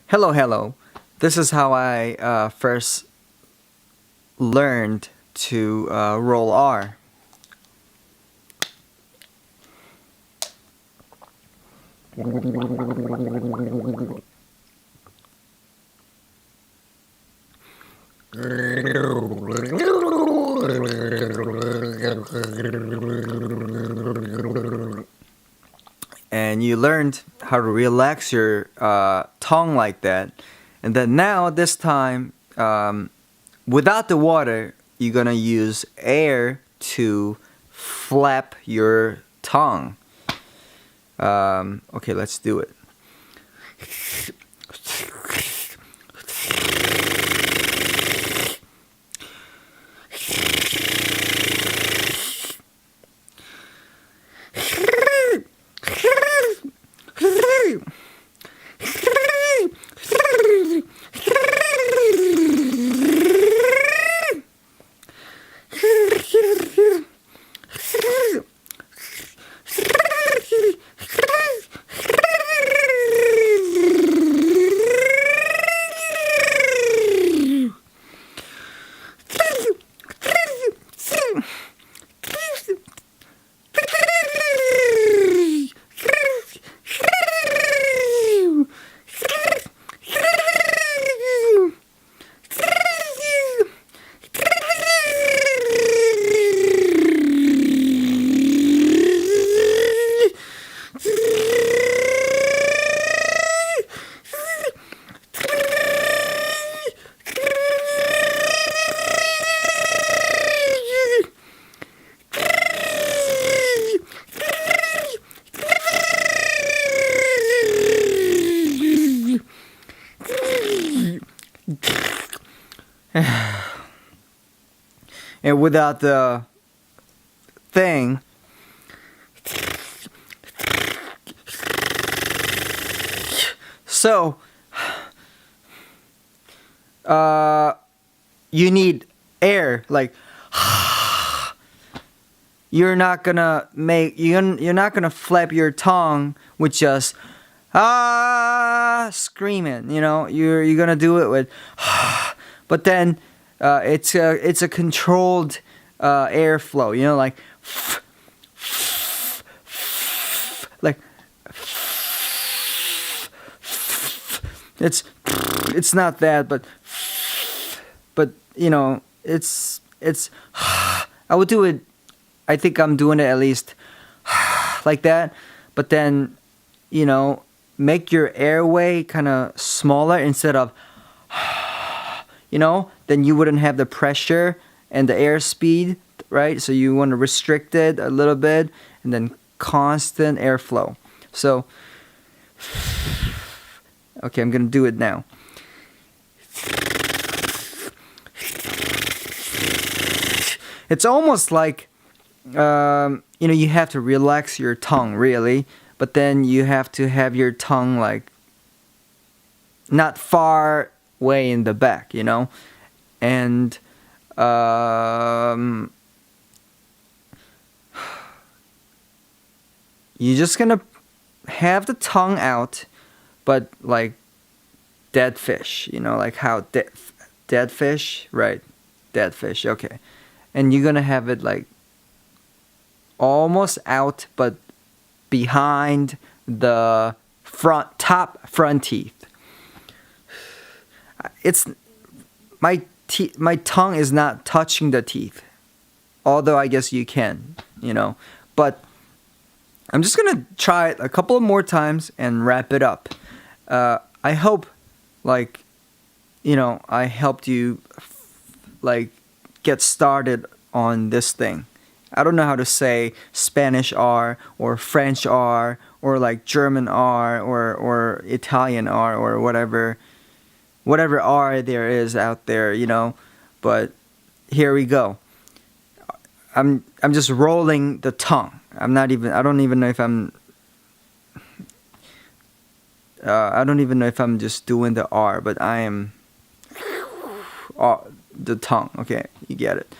Hello, hello. This is how I first learned to roll R. And you learned how to relax your tongue like that. And then now, this time, without the water, you're gonna use air to flap your tongue. Okay, let's do it. And without the thing, so you need air, like you're not gonna flap your tongue with just screaming, you're gonna do it with but then it's a controlled airflow, like it's not that, but it's I would do it. I think I'm doing it at least like that, but then make your airway kind of smaller instead of then you wouldn't have the pressure and the airspeed, right? So you want to restrict it a little bit and then constant airflow. So okay, I'm gonna do it now. It's almost like you have to relax your tongue, really, but then you have to have your tongue like not far way in the back, and you're just gonna have the tongue out, but like dead fish, like how dead fish, right? Dead fish, okay. And you're gonna have it like almost out, but behind the top front teeth. It's my tongue is not touching the teeth, although I guess you can, but I'm just gonna try it a couple of more times and wrap it up. I hope, I helped you, get started on this thing. I don't know how to say Spanish R or French R or like German R or Italian R or whatever R there is out there, But here we go. I'm just rolling the tongue. I don't even know if I'm just doing the R, but I am the tongue. Okay, you get it.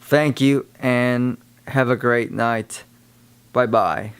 Thank you and have a great night. Bye bye.